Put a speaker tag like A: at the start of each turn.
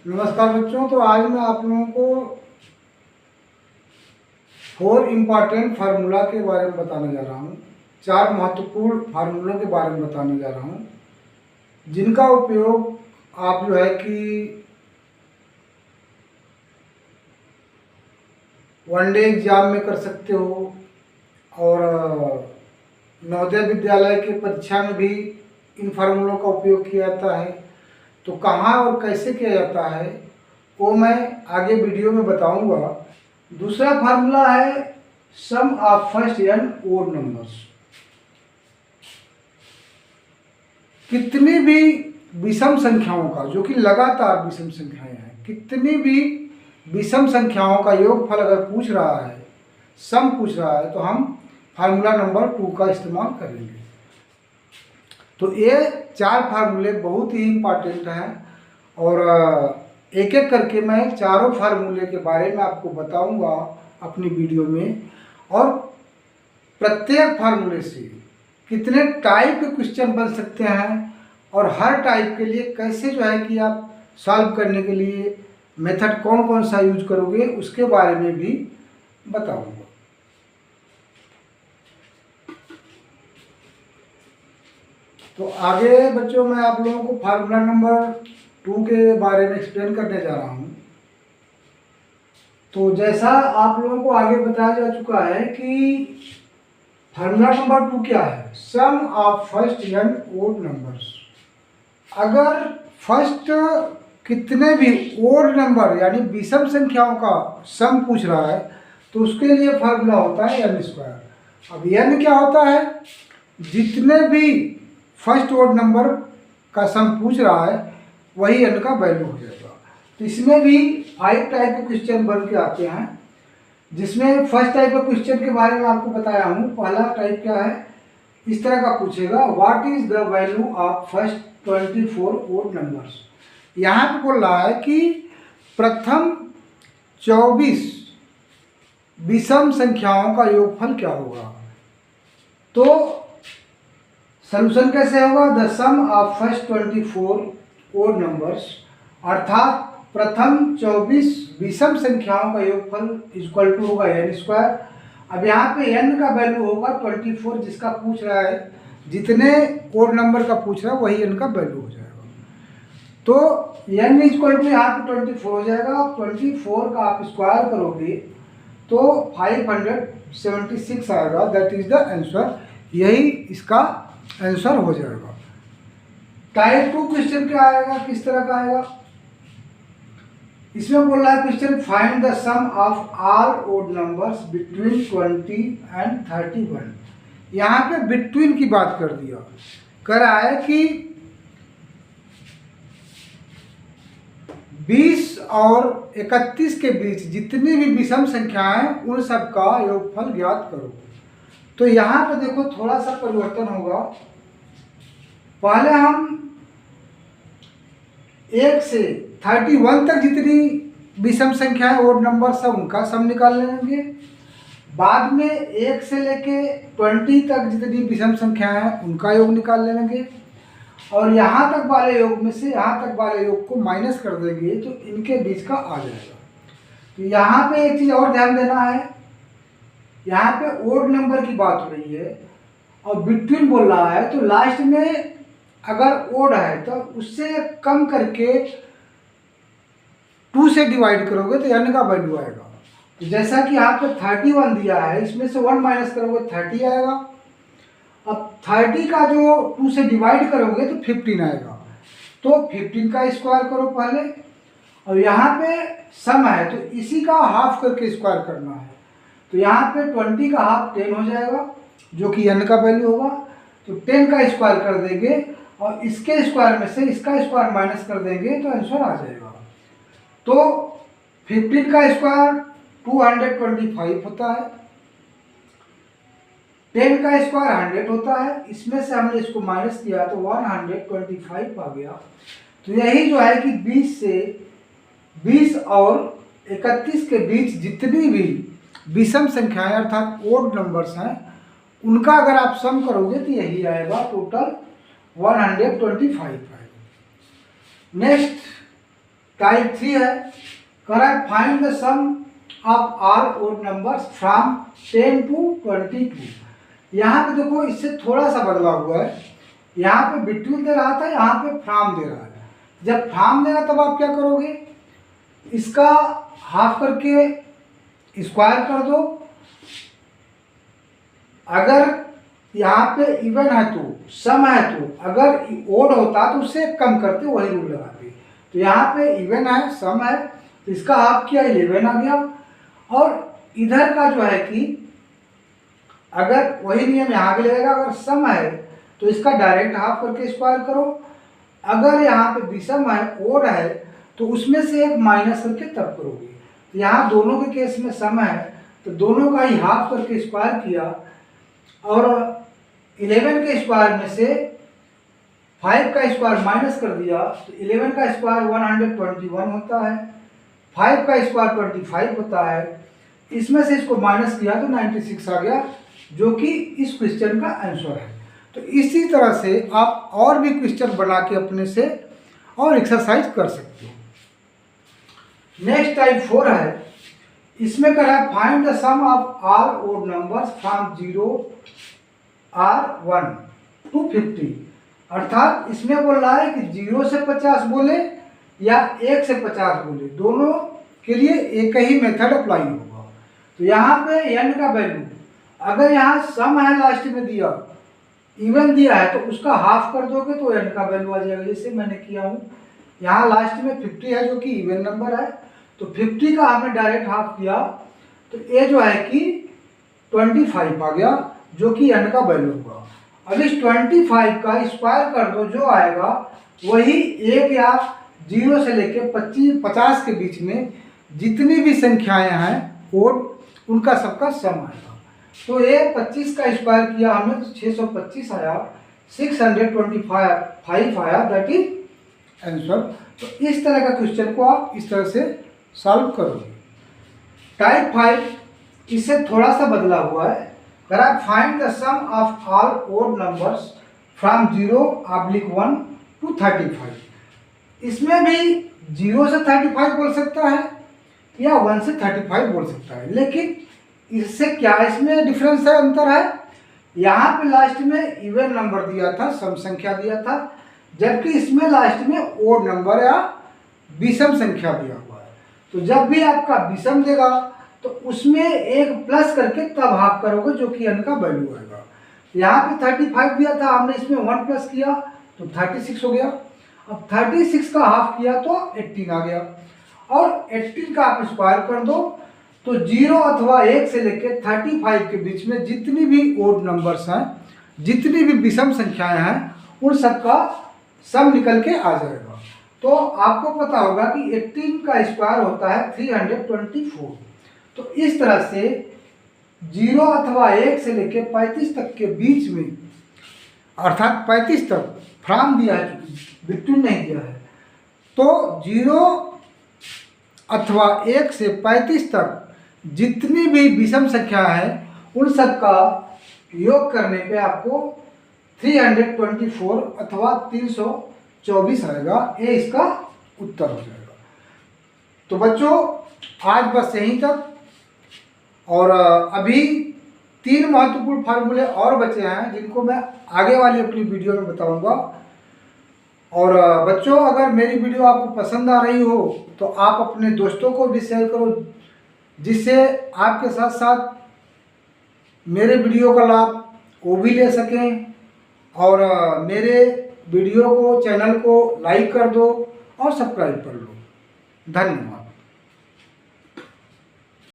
A: नमस्कार बच्चों। तो आज मैं आप लोगों को 4 इम्पॉर्टेंट फार्मूला के बारे में बताने जा रहा हूँ। 4 महत्वपूर्ण फार्मूलों के बारे में बताने जा रहा हूँ, जिनका उपयोग आप जो है कि वनडे एग्जाम में कर सकते हो और नवोदय विद्यालय की परीक्षा में भी इन फार्मूलों का उपयोग किया जाता है। तो कहाँ और कैसे किया जाता है वो मैं आगे वीडियो में बताऊंगा। दूसरा फार्मूला है sum of first n odd numbers. कितनी भी विषम संख्याओं का, जो कि लगातार विषम संख्याएं हैं, कितनी भी विषम संख्याओं का योगफल अगर पूछ रहा है, सम पूछ रहा है, तो हम फार्मूला नंबर 2 का इस्तेमाल करेंगे। तो ये 4 फार्मूले बहुत ही इम्पॉर्टेंट हैं और एक एक करके मैं चारों फार्मूले के बारे में आपको बताऊंगा अपनी वीडियो में। और प्रत्येक फार्मूले से कितने टाइप के क्वेश्चन बन सकते हैं और हर टाइप के लिए कैसे जो है कि आप सॉल्व करने के लिए मेथड कौन कौन सा यूज करोगे, उसके बारे में भी बताऊंगा। तो आगे बच्चों मैं आप लोगों को फार्मूला नंबर 2 के बारे में एक्सप्लेन करने जा रहा हूँ। तो जैसा आप लोगों को आगे बताया जा चुका है कि फार्मूला नंबर 2 क्या है, sum of first n odd numbers. अगर फर्स्ट कितने भी ओड नंबर यानी विषम संख्याओं का सम पूछ रहा है तो उसके लिए फार्मूला होता है n स्क्वायर। अब n क्या होता है, जितने भी फर्स्ट ओड नंबर का सम पूछ रहा है वही n का वैल्यू हो जाएगा। तो इसमें भी 5 टाइप के क्वेश्चन बन के आते हैं, जिसमें फर्स्ट टाइप के क्वेश्चन के बारे में आपको बताया हूँ। पहला टाइप क्या है, इस तरह का पूछेगा, what is the value of first 24 odd numbers. यहाँ पे बोल रहा है कि प्रथम 24 विषम संख्याओं का योगफल क्या होगा। तो सॉल्यूशन कैसे होगा, the sum of first 24 odd numbers, अर्थात प्रथम 24 विषम संख्याओं का योगफल इक्वल टू होगा n स्क्वायर। अब यहाँ पे n का वैल्यू होगा 24, जिसका पूछ रहा है, जितने ओड नंबर का पूछ रहा है वही n का वैल्यू हो जाएगा। तो n इक्वल टू यहाँ पे 24 हो जाएगा। 24 का आप स्क्वायर करोगे तो 576 आएगा, दैट इज द आंसर। यही इसका आंसर हो जाएगा। टाइप 2 क्वेश्चन क्या आएगा, किस तरह का आएगा, इसमें बोल रहा है question, find the sum of all odd numbers between 20 and 31। यहाँ पे बिटवीन की बात कर दिया, कह रहा है कि 20 और 31 के बीच जितनी भी विषम संख्याएं हैं उन सब का योगफल ज्ञात करो। तो यहाँ पे देखो थोड़ा सा परिवर्तन होगा। पहले हम 1 से 31 तक जितनी विषम संख्याएं ओड नंबर्स है उनका सम निकाल लेंगे। बाद में 1 से लेके 20 तक जितनी विषम संख्याएं हैं उनका योग निकाल लेंगे और यहाँ तक वाले योग में से यहाँ तक वाले योग को माइनस कर देंगे तो इनके बीच का आ जाएगा। तो यहाँ पे एक चीज़ और ध्यान देना है, यहाँ पे ओड नंबर की बात हो रही है और बिटवीन बोल रहा है, तो लास्ट में अगर ओड है तो उससे कम करके 2 से डिवाइड करोगे तो n का वैल्यू आएगा। तो जैसा कि यहाँ पे 31 दिया है, इसमें से 1 माइनस करोगे 30 आएगा। अब 30 का जो 2 से डिवाइड करोगे तो 15 आएगा। तो 15 का स्क्वायर करो पहले, और यहाँ पे सम है तो इसी का हाफ करके स्क्वायर करना है। तो यहाँ पे 20 का हाफ 10 हो जाएगा, जो कि n का वैल्यू होगा। तो 10 का स्क्वायर कर देंगे और इसके स्क्वायर में से इसका स्क्वायर माइनस कर देंगे तो आंसर आ जाएगा। तो 15 का स्क्वायर 225 होता है, 10 का स्क्वायर 100 होता है, इसमें से हमने इसको माइनस किया तो 125 आ गया। तो यही जो है कि 20 और 31 के बीच जितनी भी विषम संख्याएं अर्थात ओड नंबर्स हैं उनका अगर आप सम करोगे तो यही आएगा, टोटल 125 आएगा। नेक्स्ट टाइप 3 है, कह रहा है find the sum of all odd numbers from 10 to 22। यहाँ पे देखो इससे थोड़ा सा बदला हुआ है, यहाँ पे बिटवीन दे रहा था, यहाँ पे फ्रॉम दे रहा है। जब फ्रॉम देगा तब आप क्या करोगे, इसका हाफ करके स्क्वायर कर दो। अगर यहाँ पे इवन है तो सम है, तो अगर ओड होता तो उससे कम करते, वही रूल लगाते। तो यहाँ पे इवन है, सम है, तो इसका हाफ किया 11 आ गया। और इधर का जो है कि अगर वही नियम यहाँ भी लगेगा, अगर सम है तो इसका डायरेक्ट हाफ करके स्क्वायर करो। अगर यहाँ पे विषम है, ओड है, तो उसमें से एक माइनस करके तब करोगे। तो यहाँ दोनों के केस में सम है, तो दोनों का ही हाफ करके स्क्वायर किया, और 11 के स्क्वायर में से 5 का स्क्वायर माइनस कर दिया, तो 11 का स्क्वायर 121 होता है, 5 का स्क्वायर 25 होता है। इसमें से इसको माइनस किया तो 96 आ गया, जो कि इस क्वेश्चन का आंसर है। तो इसी तरह से आप और भी क्वेश्चन बना के अपने से और एक्सरसाइज कर सकते हो। नेक्स्ट टाइप 4 है, इसमें कह रहा है find the sum of all odd numbers from 0 और 1 टू 50। अर्थात इसमें बोल रहा है कि 0 से 50 बोले या 1 से 50 बोले, दोनों के लिए एक ही मेथड अप्लाई होगा। तो यहाँ पे n का वैल्यू, अगर यहाँ सम है लास्ट में दिया, इवन दिया है, तो उसका हाफ कर दोगे तो n का वैल्यू आ जाएगा, जैसे मैंने किया हूँ। यहाँ लास्ट में 50 है जो कि इवन नंबर है, तो 50 का हमने डायरेक्ट हाफ किया, तो ये जो है कि 25 आ गया, जो कि n का वैल्यू होगा। अब इस 25 का स्क्वायर कर दो, जो आएगा वही 1 या 0 से लेके 50 के बीच में जितनी भी संख्याएं हैं ओड, उनका सबका सम आएगा। तो ये 25 का स्क्वायर किया हमने तो 625 आया, 625 आया, दैट इज आंसर। तो इस तरह का क्वेश्चन को आप इस तरह से सॉल्व करोगे। टाइप 5 इससे थोड़ा सा बदला हुआ है, find the sum of all odd numbers from 0/1 to 35। इसमें भी 0 से 35 बोल सकता है या 1 से 35 बोल सकता है, लेकिन इससे क्या इसमें डिफरेंस है, अंतर है। यहाँ पे लास्ट में इवन नंबर दिया था, सम संख्या दिया था, जबकि इसमें लास्ट में ओड नंबर या विषम संख्या दिया हुआ है। तो जब भी आपका विषम देगा तो उसमें एक प्लस करके तब हाफ करोगे, जो कि n का वैल्यू आएगा। यहाँ पे 35 दिया था, हमने इसमें 1 प्लस किया तो 36 हो गया। अब 36 का हाफ किया तो 18 आ गया, और 18 का आप स्क्वायर कर दो, तो 0 अथवा 1 से लेकर 35 के बीच में जितनी भी ओड नंबर्स हैं, जितनी भी विषम संख्याएं हैं, उन सबका सम निकल के आ जाएगा। तो आपको पता होगा कि 18 का स्क्वायर होता है 324। तो इस तरह से 0 अथवा 1 से लेकर 35 तक के बीच में, अर्थात 35 तक फ्रॉम दिया है, बिटवीन नहीं दिया है, तो 0 अथवा 1 से 35 तक जितनी भी विषम संख्या है, उन सब का योग करने पे आपको 324 अथवा 324 आएगा। ये इसका उत्तर हो जाएगा। तो बच्चों आज बस यहीं तक, और अभी 3 महत्वपूर्ण फार्मूले और बचे हैं, जिनको मैं आगे वाली अपनी वीडियो में बताऊंगा। और बच्चों अगर मेरी वीडियो आपको पसंद आ रही हो तो आप अपने दोस्तों को भी शेयर करो, जिससे आपके साथ साथ मेरे वीडियो का लाभ वो भी ले सकें। और मेरे वीडियो को, चैनल को लाइक कर दो और सब्सक्राइब कर लो। धन्यवाद।